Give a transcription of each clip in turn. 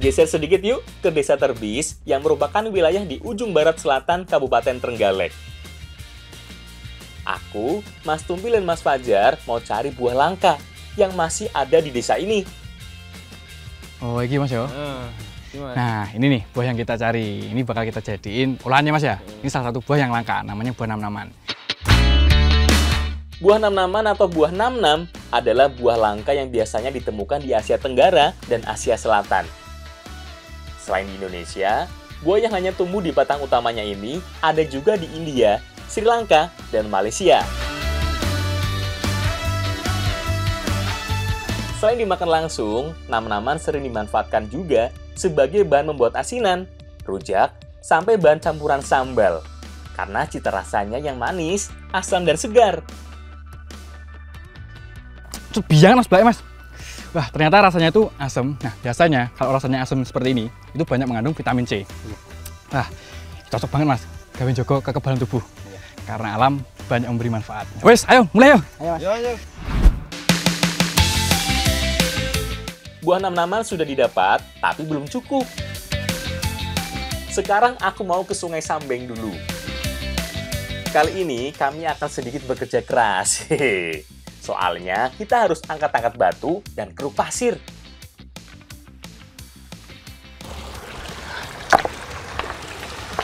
Geser sedikit yuk ke Desa Terbis yang merupakan wilayah di ujung barat selatan Kabupaten Trenggalek. Aku, Mas Tumpil dan Mas Fajar mau cari buah langka yang masih ada di desa ini. Oh, ini Mas ya. Nah, ini nih buah yang kita cari. Ini bakal kita jadiin olahannya Mas ya. Ini salah satu buah yang langka, namanya buah nam-naman. Buah nam-naman atau buah nam-nam adalah buah langka yang biasanya ditemukan di Asia Tenggara dan Asia Selatan. Selain di Indonesia, buah yang hanya tumbuh di batang utamanya ini ada juga di India, Sri Lanka, dan Malaysia. Selain dimakan langsung, nam-naman sering dimanfaatkan juga sebagai bahan membuat asinan, rujak, sampai bahan campuran sambal. Karena cita rasanya yang manis, asam, dan segar. Biang Mas Blay Mas. Wah, ternyata rasanya itu asam. Nah, biasanya kalau rasanya asam seperti ini, itu banyak mengandung vitamin C. Wah, cocok banget Mas. Gawin jogo kekebalan tubuh. Karena alam banyak memberi manfaat. Wes, ayo, mulai yuk. Ayo, Mas. Ayo. Buah nam-naman sudah didapat, tapi belum cukup. Sekarang aku mau ke Sungai Sambeng dulu. Kali ini kami akan sedikit bekerja keras. Soalnya kita harus angkat-angkat batu dan keruk pasir.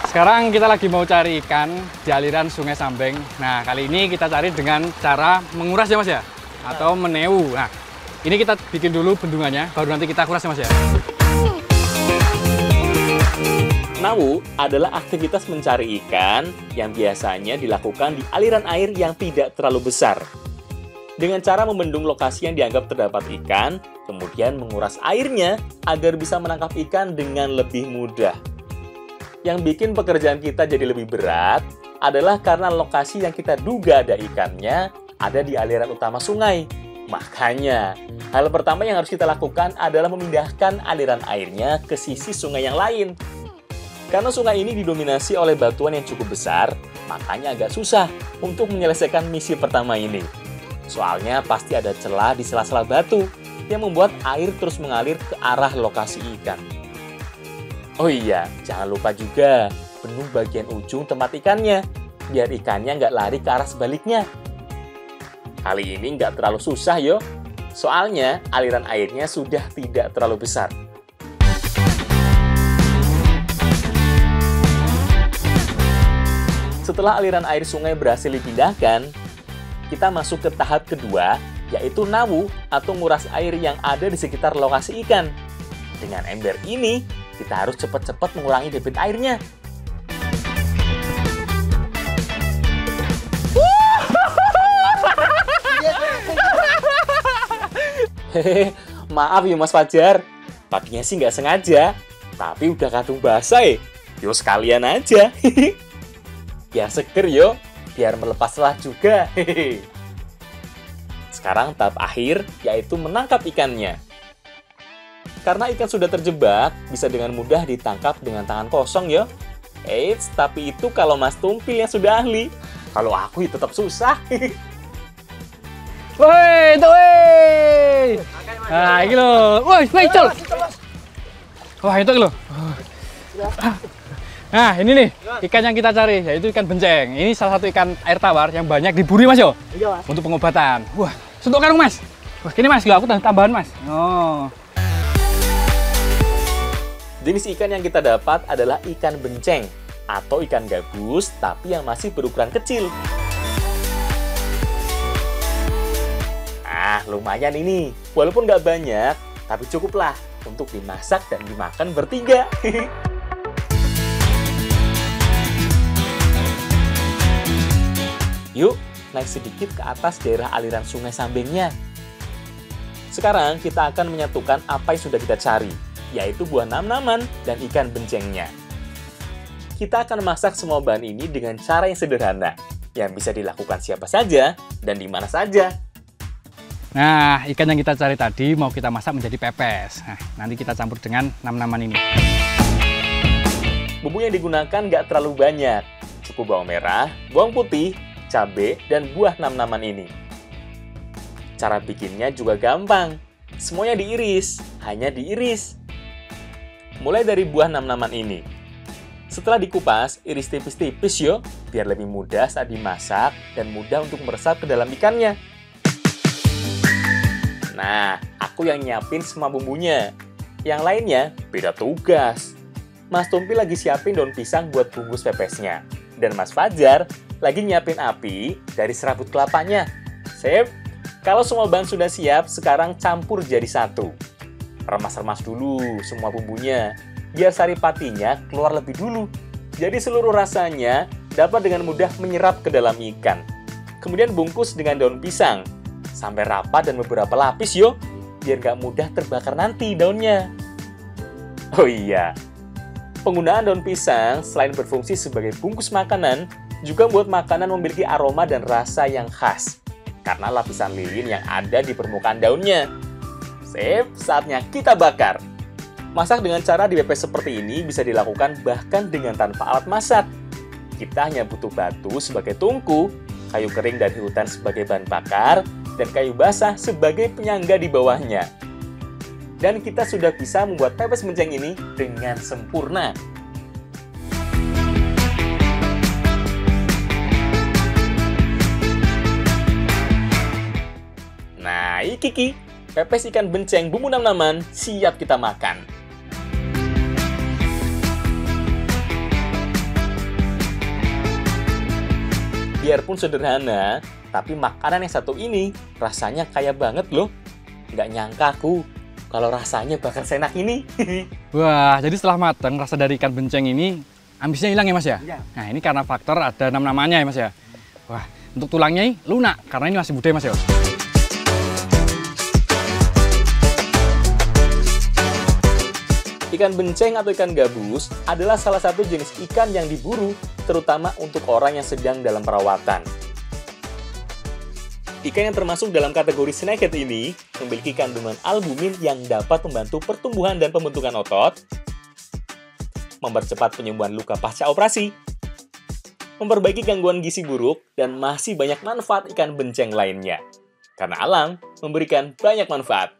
Sekarang kita lagi mau cari ikan di aliran Sungai Sambeng. Nah, kali ini kita cari dengan cara menguras ya Mas ya? Atau meneu. Nah, ini kita bikin dulu bendungannya, baru nanti kita kuras ya Mas ya? Nawu adalah aktivitas mencari ikan yang biasanya dilakukan di aliran air yang tidak terlalu besar. Dengan cara membendung lokasi yang dianggap terdapat ikan, kemudian menguras airnya agar bisa menangkap ikan dengan lebih mudah. Yang bikin pekerjaan kita jadi lebih berat adalah karena lokasi yang kita duga ada ikannya ada di aliran utama sungai. Makanya, hal pertama yang harus kita lakukan adalah memindahkan aliran airnya ke sisi sungai yang lain. Karena sungai ini didominasi oleh batuan yang cukup besar, makanya agak susah untuk menyelesaikan misi pertama ini. Soalnya pasti ada celah di sela-sela batu yang membuat air terus mengalir ke arah lokasi ikan. Oh iya, jangan lupa juga bendung bagian ujung tempat ikannya, biar ikannya nggak lari ke arah sebaliknya. Kali ini nggak terlalu susah yo, soalnya aliran airnya sudah tidak terlalu besar. Setelah aliran air sungai berhasil dipindahkan, kita masuk ke tahap kedua, yaitu nawu atau nguras air yang ada di sekitar lokasi ikan. Dengan ember ini, kita harus cepat-cepat mengurangi debit airnya. Hehehe, maaf ya Mas Fajar. Tadinya sih nggak sengaja, tapi udah kadung basah ya. Yo sekalian aja. Biar seger yo. Biar melepas lelah juga. Sekarang tahap akhir, yaitu menangkap ikannya. Karena ikan sudah terjebak, bisa dengan mudah ditangkap dengan tangan kosong ya. Eits, tapi itu kalau Mas Tumpil yang sudah ahli. Kalau aku ya tetap susah. Woi, itu woi. Nah, ini loh. Woi, Col. Wah, itu loh. Nah, ini nih ikan yang kita cari, yaitu ikan benceng. Ini salah satu ikan air tawar yang banyak diburu Mas yo. Iya, Mas. Untuk pengobatan. Wah, sentuh karung Mas. Wah, ini Mas, aku tambahan Mas. Oh. Jenis ikan yang kita dapat adalah ikan benceng atau ikan gabus, tapi yang masih berukuran kecil. Nah, lumayan ini. Walaupun nggak banyak, tapi cukuplah untuk dimasak dan dimakan bertiga. Yuk, naik sedikit ke atas daerah aliran Sungai Sambengnya. Sekarang kita akan menyatukan apa yang sudah kita cari, yaitu buah nam-naman dan ikan bencengnya. Kita akan masak semua bahan ini dengan cara yang sederhana, yang bisa dilakukan siapa saja dan di mana saja. Nah, ikan yang kita cari tadi mau kita masak menjadi pepes. Nah, nanti kita campur dengan nam-naman ini. Bumbu yang digunakan nggak terlalu banyak. Cukup bawang merah, bawang putih, cabai, dan buah nam-naman ini. Cara bikinnya juga gampang. Semuanya diiris, hanya diiris. Mulai dari buah nam-naman ini. Setelah dikupas, iris tipis-tipis yo, biar lebih mudah saat dimasak dan mudah untuk meresap ke dalam ikannya. Nah, aku yang nyiapin semua bumbunya. Yang lainnya beda tugas. Mas Tumpi lagi siapin daun pisang buat bungkus pepesnya. Dan Mas Fajar lagi nyiapin api dari serabut kelapanya. Sip! Kalau semua bahan sudah siap, sekarang campur jadi satu. Remas-remas dulu semua bumbunya, biar sari patinya keluar lebih dulu. Jadi seluruh rasanya dapat dengan mudah menyerap ke dalam ikan. Kemudian bungkus dengan daun pisang, sampai rapat dan beberapa lapis yo, biar nggak mudah terbakar nanti daunnya. Oh iya, penggunaan daun pisang selain berfungsi sebagai bungkus makanan, juga membuat makanan memiliki aroma dan rasa yang khas, karena lapisan lilin yang ada di permukaan daunnya. Sip, saatnya kita bakar. Masak dengan cara dipepes seperti ini bisa dilakukan bahkan dengan tanpa alat masak. Kita hanya butuh batu sebagai tungku, kayu kering dari hutan sebagai bahan bakar, dan kayu basah sebagai penyangga di bawahnya. Dan kita sudah bisa membuat pepes benceng ini dengan sempurna. Nah, iki pepes ikan benceng bumbu nam-naman siap kita makan. Biarpun sederhana, tapi makanan yang satu ini rasanya kaya banget loh. Nggak nyangka aku kalau rasanya bakal seenak ini. Wah, jadi setelah matang, rasa dari ikan benceng ini amisnya hilang ya Mas ya? Iya. Nah, ini karena faktor ada nam-namannya ya Mas ya? Wah, untuk tulangnya ini lunak, karena ini masih muda ya Mas ya? Ikan benceng atau ikan gabus adalah salah satu jenis ikan yang diburu, terutama untuk orang yang sedang dalam perawatan. Ikan yang termasuk dalam kategori snakehead ini memiliki kandungan albumin yang dapat membantu pertumbuhan dan pembentukan otot, mempercepat penyembuhan luka pasca operasi, memperbaiki gangguan gizi buruk, dan masih banyak manfaat ikan benceng lainnya. Karena alam memberikan banyak manfaat.